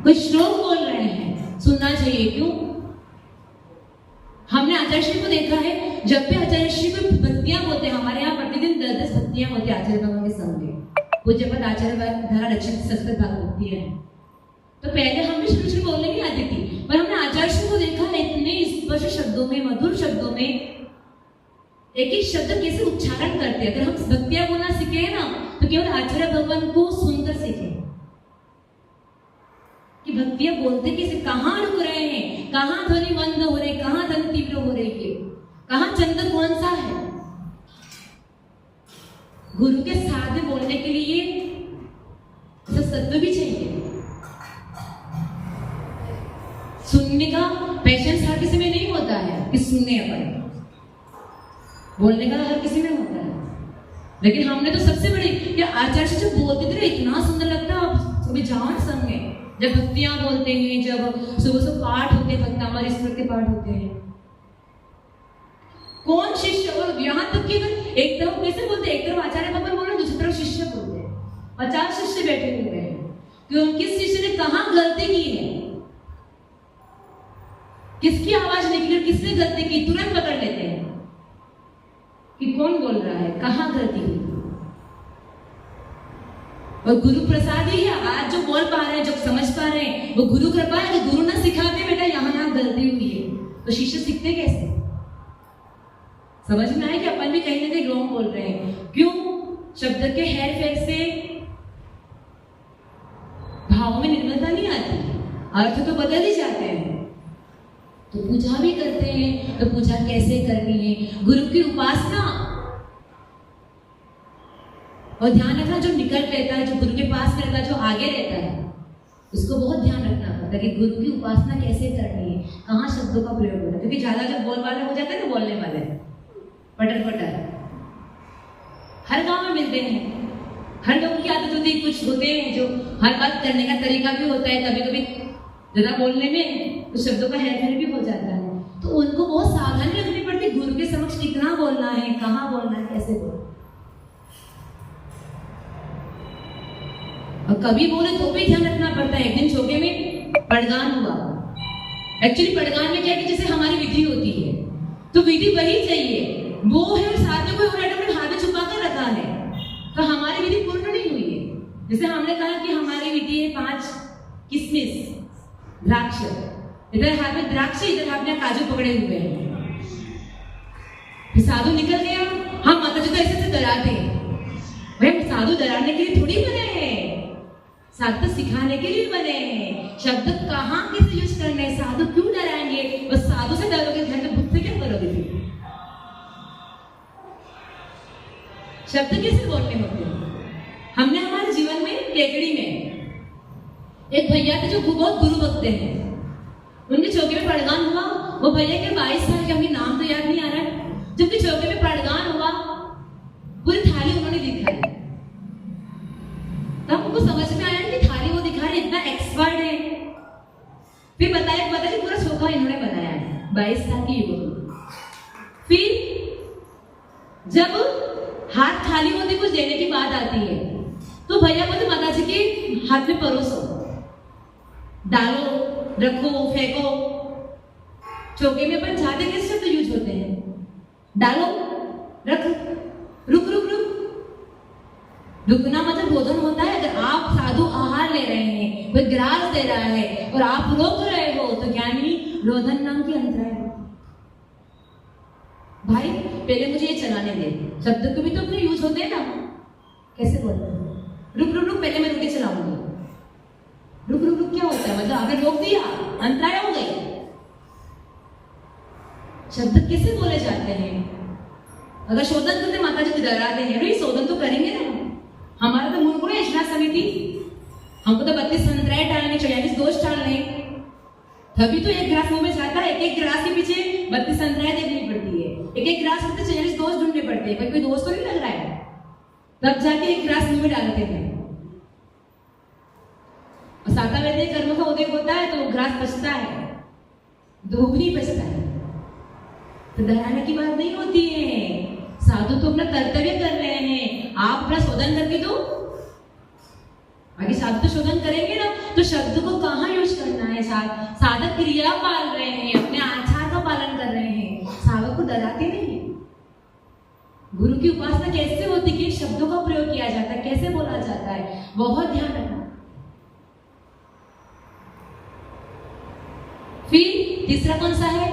कोई श्लोक बोल रहे हैं, सुनना चाहिए। क्यों? हमने आचार्य श्री को देखा है, जब भी आचार्य श्री को भक्तियां बोलते हैं, हमारे यहाँ प्रतिदिन 10-10 भक्तियां होती है आचार्य भगवान के सामने। पूज्यपद आचार्य द्वारा रचित संस्कृत भक्ति है। तो पहले हम भी शुरू शुरू बोलने नहीं आती थी, पर हमने आचार्य श्री को देखा है इतने स्पष्ट शब्दों में, मधुर शब्दों में एक एक शब्द कैसे उच्चारण करते हैं। अगर हम भक्तियां बोलना सीखे हैं ना, तो केवल आचार्य भगवान को सुनकर सीखे कि भक्तियां बोलते कैसे, कहाँ रुक रहे हैं, कहाँ ध्वनि मंद हो रही, कहाँ ध्वनि तीव्र हो रही है, कहाँ चंद कौन सा है। गुरु के साथ में बोलने के लिए सत्व भी चाहिए। सुनने का पेशेंस हर किसी में नहीं होता है कि सुनने अपन, बोलने का हर किसी में होता है। लेकिन हमने तो सबसे बड़ी आचार्य से जब बोलते थे इतना सुंदर लगता है। आप सभी जान संगे जब भक्तियां बोलते हैं, जब सुबह सुबह पाठ होते हैं, भक्तामृत स्मृति के पाठ होते हैं, कौन शिष्य, और यहाँ तक कि एक तरफ कैसे बोलते हैं, एक तरफ आचार्य भगवान बोल रहे हैं, दूसरी तरफ शिष्य बोलते हैं। 50 शिष्य बैठे हुए हैं कि उनके शिष्य ने कहाँ गलती की है, किसकी आवाज निकली, किसने गलती की, तुरंत पकड़ लेते हैं कि कौन बोल रहा है, कहाँ गलती हुई। और गुरु प्रसाद ही है, आज जो बोल पा रहे हैं, जो समझ पा रहे हैं, वो गुरु कृपा है। गुरु ना सिखाते बेटा यहाँ यहाँ गलती हुई है, तो शिष्य सीखते कैसे? समझ में आए कि अपन भी कहीं ना कहीं रॉन्ग बोल रहे हैं। क्यों? शब्द के हेर फेर से भाव में निर्मलता नहीं आती, अर्थ तो बदल ही जाते हैं। तो पूजा भी करते हैं, तो पूजा कैसे करनी है, गुरु की उपासना और ध्यान रखना। जो निकट रहता है, जो गुरु के पास रहता है, जो आगे रहता है, उसको बहुत ध्यान रखना पड़ता है कि गुरु की उपासना कैसे करनी है, कहाँ शब्दों का प्रयोग होता है। क्योंकि ज्यादा जब बोल वाले हो जाते हैं ना, बोलने वाले पटर पटर हर गांव में मिलते हैं, हर लोगों की आदत होती है। कुछ होते हैं जो हर बात करने का तरीका भी होता है, कभी कभी ज्यादा बोलने में तो शब्दों का हेरफेर भी हो जाता है। तो उनको बहुत सावधानी रखनी पड़ती है, गुरु के समक्ष कितना बोलना है, कहाँ बोलना है, कैसे बोलना। और कभी बोले तो भी ध्यान रखना पड़ता है। एक दिन छोटे में पड़गान हुआ। एक्चुअली पड़गान में क्या है कि जैसे हमारी विधि होती है, तो विधि वही चाहिए, वो है, साथ में कोई और आइटम ने हाथ में छुपा कर रखा है, तो हमारी विधि पूर्ण नहीं हुई है। जैसे हमने कहा कि हमारी विधि है 5 किशमिश द्राक्ष, इधर हाथ में द्राक्ष, इधर हाथ में काजू पकड़े हुए हैं। फिर साधु निकल गया। हम माता जी तो ऐसे डराते हैं, भाई साधु डराने के लिए थोड़ी बने हैं, साधु तो सिखाने के लिए बने हैं। शब्द कहाँ कैसे यूज करने हैं, साधु क्यों डराएंगे? बस साधु से डरोगे, घर में भूत से क्या करोगे? फिर शब्द कैसे बोलने होते हैं? हमने हमारे जीवन में टेकड़ी में एक भैया थे जो बहुत गुरु भक्त हैं। उनके चौके में पड़गान हुआ। वो भैया के 22 साल के, हमें नाम तो याद नहीं आ रहा है। जब भी चौके में पड़गान हुआ, पूरी थाली उन्होंने दिखाई। तब उनको समझ में आया कि थाली वो दिखा रहे, इतना एक्सपर्ट है। फिर बताया कि पूरा चौका इन्होंने बनाया है, 22 साल की युवक। फिर जब हाथ खाली होते, कुछ देने की बात आती है, तो भैया बोलते माता जी के हाथ में परोसो, डालो, रखो, फेंको। चौके में अपन जाते किस शब्द यूज होते हैं? डालो, रख, रुक रुक रुक। रुकना मतलब भोजन होता है। अगर आप साधु आहार ले रहे हैं, कोई ग्रास दे रहा है और आप रोक रहे हो, तो ज्ञानी रोधन नाम की अंतराय है। भाई पहले मुझे ये चलाने दे। शब्द को भी तो अपने यूज होते हैं ना, कैसे बोलते हैं? रुक रुक रुक, पहले मैं रोटी चलाऊंगी। रुक रुक रुक क्या होता है? मतलब अगर रोक दिया, अंतराय हो गई। शब्द कैसे बोले जाते हैं? अगर शोधन करते माता जी डराते हैं, अरे शोधन तो करेंगे ना। हमारा तो मूल गुण है इच्छा समिति, हमको तो 32 संतराय टालने, 44 दोष टालने, तभी तो एक ग्रास मुंह में जाता है। एक ग्रास के पीछे 32 संतराय देखनी पड़ती है, एक ग्रास में 44 दोष ढूंढने पड़ते हैं। कोई दोष तो नहीं लग रहा है, तब जाके एक ग्रास मुंह में डालते हैं। और साता वैद्य कर्म का उदय होता है तो ग्रास बचता है, दोगुनी बचता है। तो डराने की बात नहीं होती है। साधु तो अपना कर्तव्य कर रहे हैं, आप अपना शोधन करके दो। आगे साधु तो शोधन करेंगे ना, तो शब्द को कहाँ यूज करना है। साधक क्रिया पाल रहे हैं, अपने आचार का पालन कर रहे हैं, साधक को डराते नहीं है। गुरु की उपासना कैसे होती है, शब्दों का प्रयोग किया जाता है, कैसे बोला जाता है, बहुत ध्यान रखना। फिर तीसरा कौन सा है,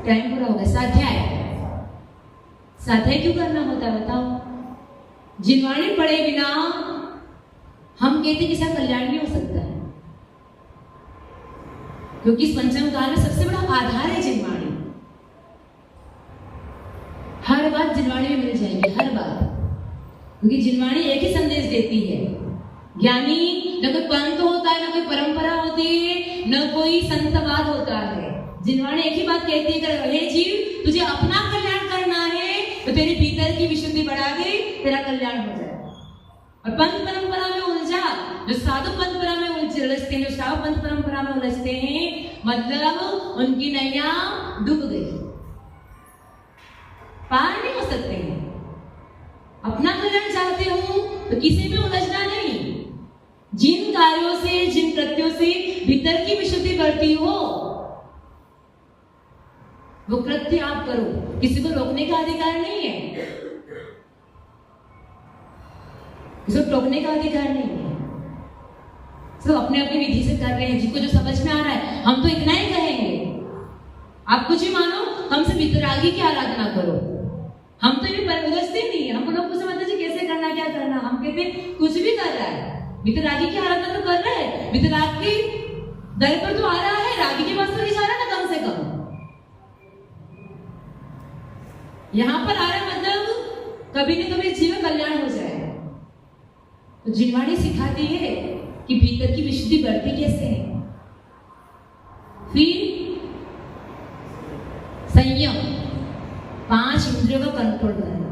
टाइम पूरा हो गया, स्वाध्याय। स्वाध्याय क्यों करना होता है बताओ। जिनवाणी पढ़े बिना हम कहते किसी का कल्याण नहीं हो सकता है, क्योंकि इस पंचम काल में सबसे बड़ा आधार है जिनवाणी। हर बात जिनवाणी में मिल जाएगी, हर बात, क्योंकि जिनवाणी एक ही संदेश देती है। ज्ञानी न कोई पंथ होता है, न कोई परंपरा होती है, न कोई संतवाद होता है। जिनवाणी एक ही बात कहती है, हे जीव तुझे अपना कल्याण करना है तो तेरे भीतर की विशुद्धि बढ़ा दे, तेरा कल्याण हो जाए। और पंथ परंपरा में उलझा, जो साधु पंथ में उलझते हैं, जो साधु पंथ परंपरा में उलझते हैं, मतलब उनकी नैया डूब गई, पार नहीं हो सकते हैं। अपना कल्याण चाहते हो तो किसी में उलझना नहीं। जिन कार्यों से, जिन कृत्यों से भीतर की विशुद्धि बढ़ती हो वो कृत्य आप करो, किसी को रोकने का अधिकार नहीं है, किसी को टोकने का अधिकार नहीं है। सब अपने अपनी विधि से कर रहे हैं, जिनको जो समझ में आ रहा है। हम तो इतना ही कहेंगे, आप कुछ भी मानो, हमसे वितरागी की आराधना करो। हम तो ये परवरस्ते नहीं है, हमको लोग पूछे माता जी कैसे करना, क्या करना, हम कहते कुछ भी कर रहा है, वितरागी की आराधना तो कर रहा है, वितराग के दर पर तो आ रहा है, रागी के पास तो नहीं जा रहा ना, कम से कम यहाँ पर आ रहा है, मतलब कभी न कभी जीवन कल्याण हो जाए। तो जिनवाणी सिखाती है कि भीतर की विशुद्धि बढ़ती कैसे है। फिर संयम, 5 इंद्रियों का कंट्रोल करना।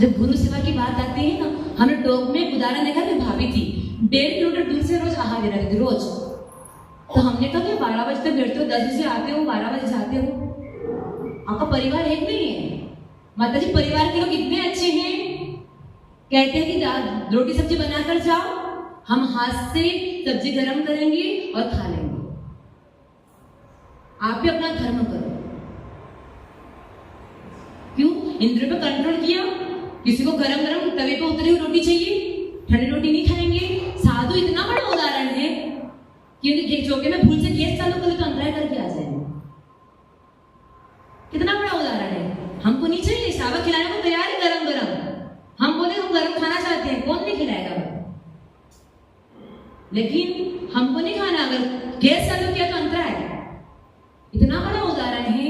जब गुरु सेवा की बात आती है ना, हमने टोक में एक उदाहरण देखा कि भाभी थी 1.5 किलोमीटर दूर से रोज आहार दे रही थी रोज। तो हमने कहा कि 12 बजे तक बैठते हो, 10 बजे आते हो, 12 बजे जाते हो, आपका परिवार एक नहीं है। माता जी परिवार के लोग इतने अच्छे हैं, कहते हैं कि रोटी सब्जी बनाकर जाओ, हम हाथ से सब्जी गरम करेंगे और खा लेंगे, आप भी अपना धर्म करो। क्यों? इंद्रियों पे कंट्रोल किया। किसी को गरम गरम तवे पे उतरी हुई रोटी चाहिए, ठंडी रोटी नहीं खाएंगे। साधु इतना बड़ा उदाहरण है कि उनके चौके में भूल से गैस चालू करे तो अंतराय करके आ जाएंगे। कितना बड़ा उदाहरण है। हमको नहीं चाहिए, सावा खिलाने को तैयार है गरम गरम, हम बोले हम गरम खाना चाहते हैं, कौन नहीं खिलाएगा, लेकिन हमको नहीं खाना, अगर गैस चालू किया तो अंतराय है। इतना बड़ा उदाहरण है।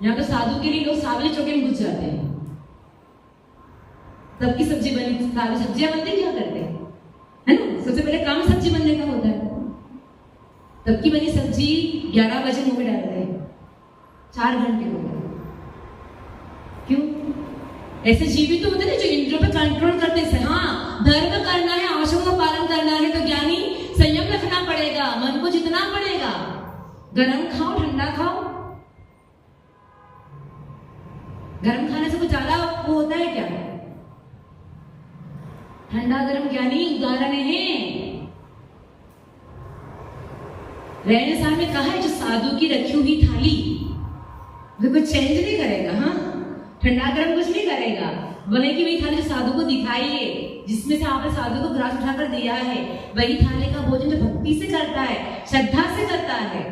यहाँ तो साधु के लिए लोग सावले चौके में घुस जाते हैं, तब की सब्जी बनी, सारी सब्जियां बनती क्या करते हैं, है ना, सबसे पहले काम सब्जी बनने का होता है। तब की बनी सब्जी 11 बजे मुंह में डालते हैं, 4 घंटे हो गए। क्यों? ऐसे जीवित तो होते हैं जो इंद्रियों पे कंट्रोल करते हैं। हाँ, धर्म करना है, आवश्यकों का पालन करना है तो ज्ञानी संयम रखना पड़ेगा, मन को जितना पड़ेगा। गरम खाओ, ठंडा खाओ। गरम खाने से कुछ ज्यादा वो होता है क्या? ठंडा गरम ज्ञानी उदाहरण है। रहने साहब ने कहा है, जो साधु की रखी हुई थाली वो कुछ चेंज नहीं करेगा। हाँ, ठंडा गरम कुछ नहीं करेगा, वही की वही थाली जो साधु को दिखाई है, जिसमें से आपने साधु को ग्रास उठाकर दिया है, वही थाली का भोजन जो भक्ति से करता है, श्रद्धा से करता है,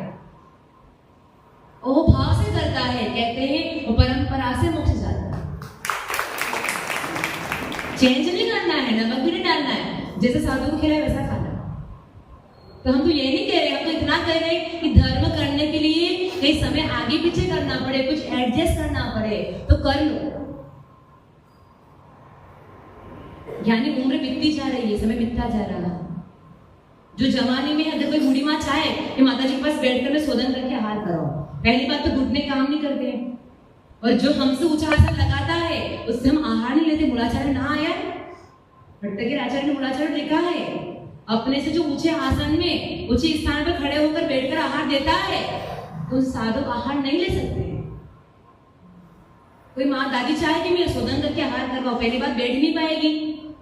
वो भाव से करता है, कहते हैं वो परंपरा से मोक्ष जाता है। चेंज नहीं करना है, नमक भी नहीं डालना है, जैसे साधु को खिलाए वैसा खाना। तो हम तो ये नहीं कह रहे, हम तो इतना कह रहे कि धर्म करने के लिए कई समय आगे पीछे करना पड़े, कुछ एडजस्ट करना पड़े तो कर लो। यानी उम्र बीतती जा रही है, समय बीतता जा रहा है। जो जवानी में अगर कोई बूढ़ी माँ चाहे कि माता जी के पास बैठकर मैं शोधन करके आहार कराओ, पहली बात तो घुटने काम नहीं करते, और जो हमसे ऊंचा आसन लगाता है उससे हम आहार नहीं लेते। मूलाचार्य ना आया, भट्टगिर आचार्य ने मूलाचार्य लिखा है, अपने से जो ऊंचे आसन में ऊंचे स्थान पर खड़े होकर बैठकर आहार देता है तो साधु आहार नहीं ले सकते। कोई माँ दादी चाहे कि मैं शोधन करके आहार करवाओ, पहली बात बैठ नहीं पाएगी,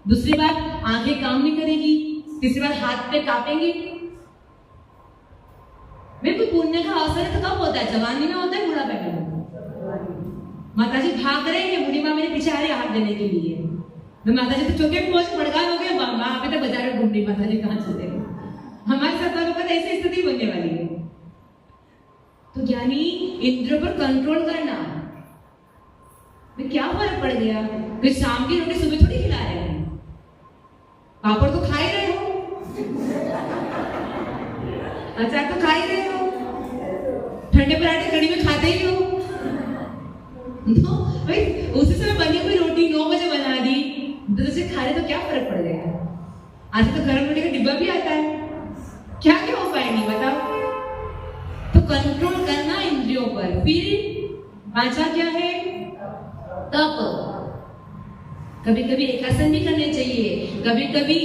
दूसरी बात आंखें काम नहीं करेगी, तीसरी बात हाथ पे कांपेंगे। बिल्कुल पुण्य का अवसर तो कब होता है? जवानी में होता है, बुढ़ापे में? माता जी भाग रहे हैं, बूढ़ी माँ मेरे पीछे आ रही हाथ देने के लिए। तो माता जी तो चौके पे पहुंच पड़गान हो गए, माँ अभी तक बाजार में घूम रही, माता जी कहाँ चले गए? हमारे साथ वालों का ऐसी स्थिति बनने वाली है। तो ज्ञानी इंद्रियों पर कंट्रोल करना, क्या फर्क पड़ गया? फिर शाम की रोटी सुबह थोड़ी खिला रहे हैं, पापड़ तो खा ही रहे हो, अचार तो खा ही रहे हो, ठंडे पराठे कड़ी में खाते ही हो। तो भाई उसी समय बनी हुई रोटी 9 बजे बना दी, 10 बजे खा रहे, तो क्या फर्क पड़ गया? आज तो गर्म रोटी का डिब्बा भी आता है, क्या क्या हो पाएंगे बताओ? तो कंट्रोल करना इंद्रियों पर। फिर पांचवा क्या है? तप। कभी कभी एकासन भी करने चाहिए, कभी कभी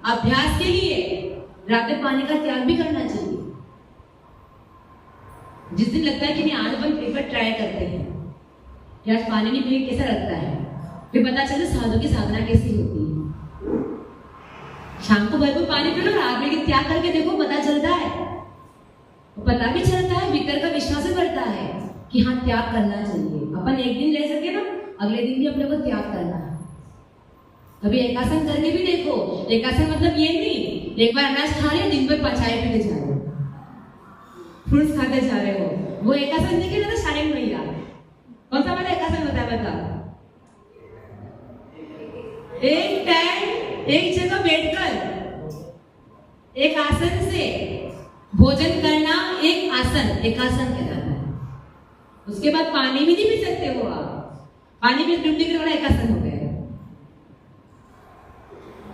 अभ्यास के लिए रात में पानी का त्याग भी करना चाहिए। जिस दिन लगता है कि नहीं आज अपन एक बार ट्राई करते हैं कि आज पानी नहीं पिए कैसा लगता है, फिर पता चले साधु की साधना कैसी होती है। शाम को भरपूर पानी पी लो, रात में त्याग करके देखो, पता चलता है, पता भी चलता है, भीतर का विश्वास भी बढ़ता है कि हाँ त्याग करना चाहिए। अपन एक दिन रह सके ना, अगले दिन भी अपने को त्याग करना है। कभी एकासन करके भी देखो। एकासन मतलब ये नहीं एक बार अनाज खा रहे हो, दिन भर पचाए पीते जा रहे हो, फ्रूट्स खाते जा रहे हो, वो एकासन देखिए ना, तो शारीरिक नहीं याद। कौन सा वाला एकासन होता है बताओ? एक टाइम एक जगह बैठकर एक आसन से भोजन करना, एक आसन, एक आसन कहलाता है। उसके बाद पानी भी नहीं पी सकते हो आप, पानी भी डूबने के वाला एक आसन हो गया।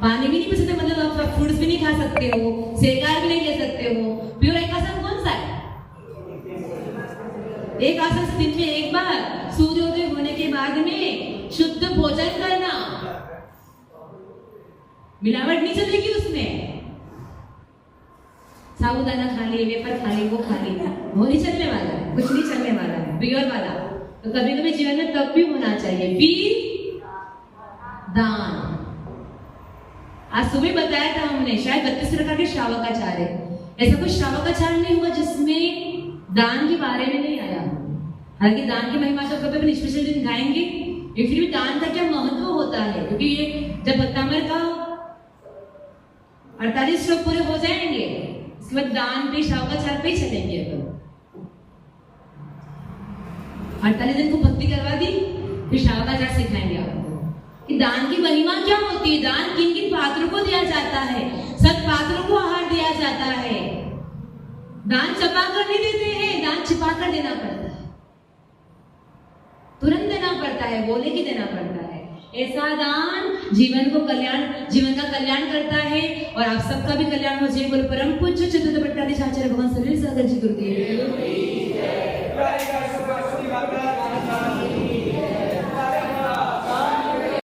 पानी भी नहीं पी सकते मतलब आप फ्रूट्स भी नहीं खा सकते हो, सेकार भी नहीं ले सकते हो। प्योर एक आसन कौन सा है? एक आसन से दिन में एक बार सूर्योदय होने के बाद में शुद्ध भोजन करना, मिलावट नहीं चलेगी उसमें। साबुदाना खा ली, वेफर खा ली, वो खा ली, वो नहीं चलने वाला है, कुछ नहीं चलने वाला है, प्योर वाला। तो कभी कभी जीवन में तब भी होना चाहिए। फिर दान। आज सुबह बताया था हमने, शायद 32 प्रकार के श्रावकाचार है। ऐसा कोई श्रावकाचार नहीं हुआ जिसमें दान के बारे में नहीं आया। हालांकि दान की महिमा तो कभी भी स्पेशल दिन गाएंगे, फिर भी दान का क्या महत्व होता है, क्योंकि ये जब भक्तामृत का 48 श्लोक पूरे हो जाएंगे, इसके बाद दान पे श्रावकाचार पे चलेंगे। तो 48 दिन को भक्ति करवा दी, फिर श्रावकाचार सिखाएंगे आपको कि दान की महिमा क्या होती है, दान किन किन पात्रों को दिया जाता है, सत पात्रों को आहार दिया जाता है। दान छुपा कर नहीं देते हैं, दान छिपा कर देना पड़ता है, तुरंत देना पड़ता है, बोले कि देना पड़ता है। ऐसा दान जीवन का कल्याण करता है, और आप सबका भी कल्याण हो जाए। बोले परम पूज्य चित्तवृत्ति भट्टाचार्य भगवान सलील सागर जी गुरुदेव